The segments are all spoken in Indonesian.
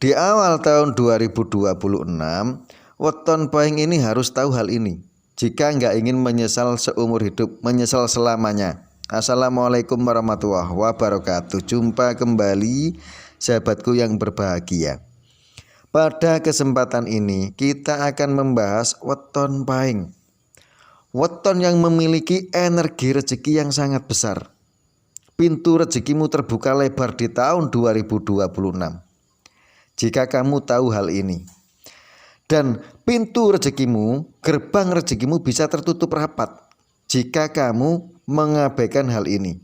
Di awal tahun 2026, weton pahing ini harus tahu hal ini. Jika nggak ingin menyesal seumur hidup, menyesal selamanya. Assalamualaikum warahmatullahi wabarakatuh. Jumpa kembali sahabatku yang berbahagia. Pada kesempatan ini kita akan membahas weton pahing. Weton yang memiliki energi rezeki yang sangat besar. Pintu rezekimu terbuka lebar di tahun 2026. Jika kamu tahu hal ini. Dan pintu rezekimu, gerbang rezekimu bisa tertutup rapat jika kamu mengabaikan hal ini.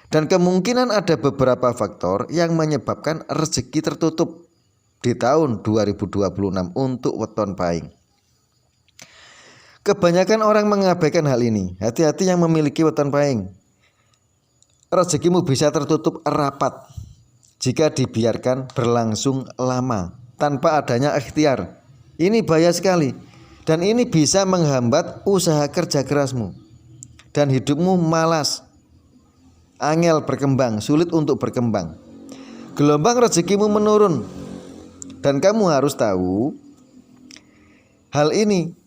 Dan kemungkinan ada beberapa faktor yang menyebabkan rezeki tertutup di tahun 2026 untuk weton pahing. Kebanyakan orang mengabaikan hal ini. Hati-hati yang memiliki weton pahing. Rezekimu bisa tertutup rapat jika dibiarkan berlangsung lama tanpa adanya ikhtiar. Ini bahaya sekali dan ini bisa menghambat usaha kerja kerasmu dan hidupmu malas, angel berkembang, sulit untuk berkembang. Gelombang rezekimu menurun dan kamu harus tahu hal ini.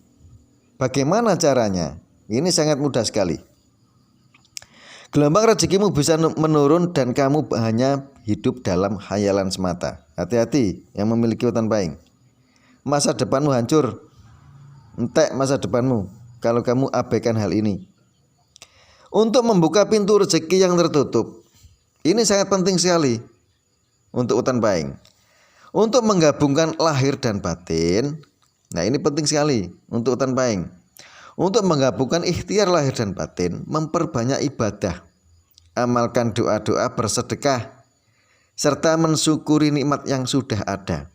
Bagaimana caranya? Ini sangat mudah sekali. Gelombang rezekimu bisa menurun dan kamu hanya hidup dalam khayalan semata. Hati-hati yang memiliki weton pahing. Masa depanmu hancur. Entek masa depanmu kalau kamu abaikan hal ini. Untuk membuka pintu rezeki yang tertutup, ini sangat penting sekali untuk weton pahing. Untuk menggabungkan lahir dan batin, nah ini penting sekali untuk weton pahing. Untuk menggabungkan ikhtiar lahir dan batin, memperbanyak ibadah, amalkan doa-doa, bersedekah, serta mensyukuri nikmat yang sudah ada,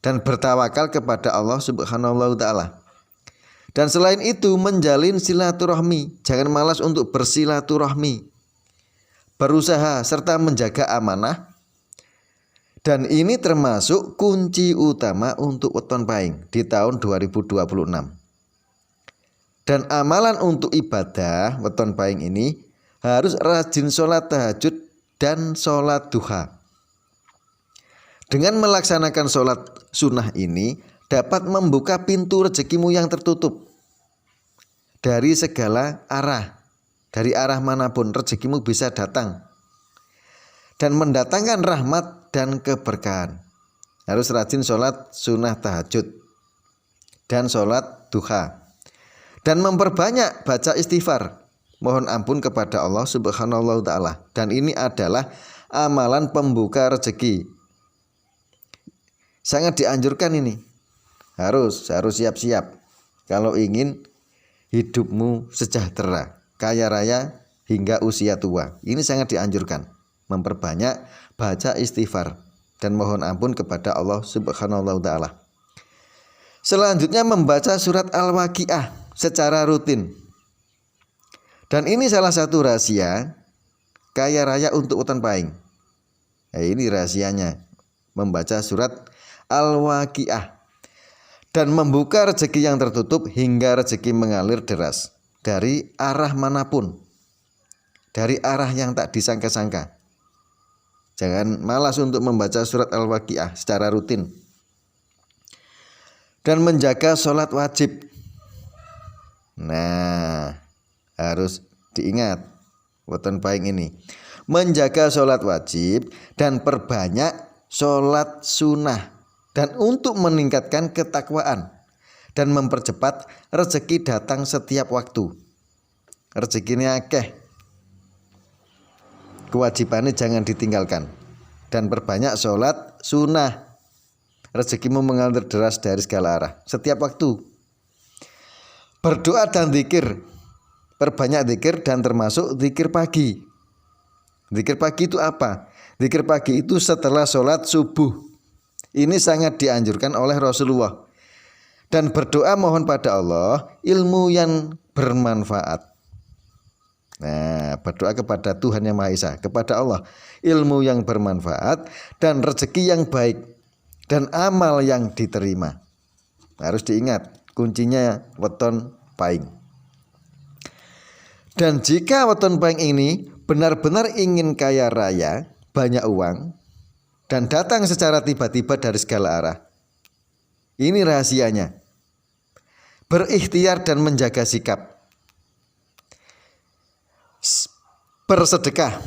dan bertawakal kepada Allah Subhanahu wa Ta'ala. Dan selain itu, menjalin silaturahmi, jangan malas untuk bersilaturahmi, berusaha serta menjaga amanah. Dan ini termasuk kunci utama untuk weton pahing di tahun 2026. Dan amalan untuk ibadah weton pahing ini harus rajin sholat tahajud dan sholat duha. Dengan melaksanakan sholat sunnah ini dapat membuka pintu rezekimu yang tertutup dari segala arah. Dari arah manapun rezekimu bisa datang dan mendatangkan rahmat dan keberkahan. Harus rajin sholat sunnah tahajud dan sholat duha. Dan memperbanyak baca istighfar, mohon ampun kepada Allah Subhanahu wa Ta'ala. Dan ini adalah amalan pembuka rezeki. Sangat dianjurkan ini. Harus siap-siap kalau ingin hidupmu sejahtera, kaya raya hingga usia tua. Ini sangat dianjurkan. Memperbanyak baca istighfar dan mohon ampun kepada Allah Subhanahu wa Ta'ala. Selanjutnya membaca surat Al-Waqiah secara rutin. Dan ini salah satu rahasia kaya raya untuk weton pahing. Nah, ini rahasianya, membaca surat Al-Waqiah dan membuka rezeki yang tertutup hingga rezeki mengalir deras dari arah manapun, dari arah yang tak disangka-sangka. Jangan malas untuk membaca surat Al-Waqiah secara rutin. Dan menjaga sholat wajib. Nah, harus diingat weton pahing ini. Menjaga sholat wajib dan perbanyak sholat sunnah. Dan untuk meningkatkan ketakwaan dan mempercepat rezeki datang setiap waktu. Rezekinya akeh. Kewajibannya jangan ditinggalkan. Dan perbanyak sholat sunnah. Rezekimu mengalir deras dari segala arah setiap waktu. Berdoa dan zikir, perbanyak zikir dan termasuk zikir pagi. Zikir pagi itu apa? Zikir pagi itu setelah sholat subuh. Ini sangat dianjurkan oleh Rasulullah. Dan berdoa mohon pada Allah ilmu yang bermanfaat. Nah, berdoa kepada Tuhan Yang Maha Esa, kepada Allah, ilmu yang bermanfaat dan rezeki yang baik dan amal yang diterima. Harus diingat, kuncinya weton pahing. Dan jika weton pahing ini benar-benar ingin kaya raya, banyak uang, dan datang secara tiba-tiba dari segala arah. Ini rahasianya. Berikhtiar dan menjaga sikap. Bersedekah.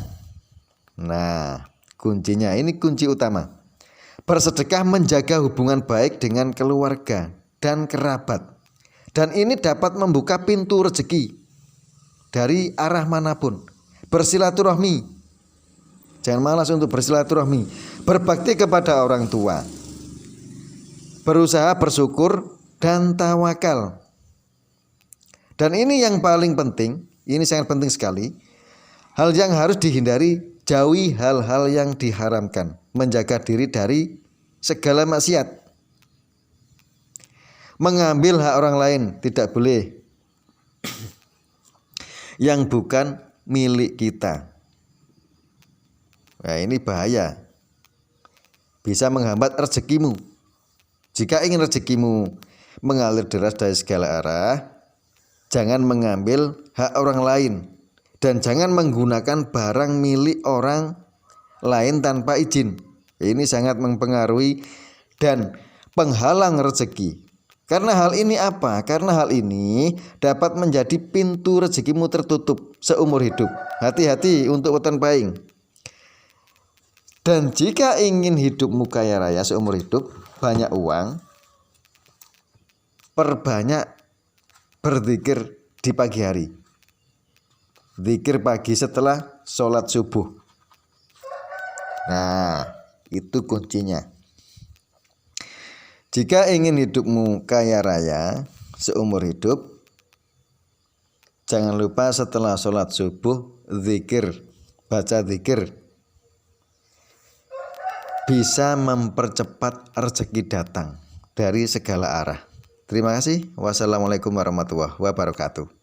Nah, kuncinya ini kunci utama. Bersedekah menjaga hubungan baik dengan keluarga dan kerabat. Dan ini dapat membuka pintu rezeki dari arah manapun. Bersilaturahmi. Jangan malas untuk bersilaturahmi. Berbakti kepada orang tua. Berusaha bersyukur dan tawakal. Dan ini yang paling penting, ini sangat penting sekali. Hal yang harus dihindari, jauhi hal-hal yang diharamkan. Menjaga diri dari segala maksiat. Mengambil hak orang lain tidak boleh. Yang bukan milik kita. Nah, ini bahaya. Bisa menghambat rezekimu. Jika ingin rezekimu mengalir deras dari segala arah, jangan mengambil hak orang lain. Dan jangan menggunakan barang milik orang lain tanpa izin. Ini sangat mempengaruhi dan penghalang rezeki. Karena hal ini apa? Karena hal ini dapat menjadi pintu rezekimu tertutup seumur hidup. Hati-hati untuk weton pahing. Dan jika ingin hidupmu kaya raya seumur hidup, banyak uang, perbanyak berzikir di pagi hari. Zikir pagi setelah sholat subuh. Nah, itu kuncinya. Jika ingin hidupmu kaya raya seumur hidup, jangan lupa setelah sholat subuh zikir, baca zikir. Bisa mempercepat rezeki datang dari segala arah. Terima kasih. Wassalamualaikum warahmatullahi wabarakatuh.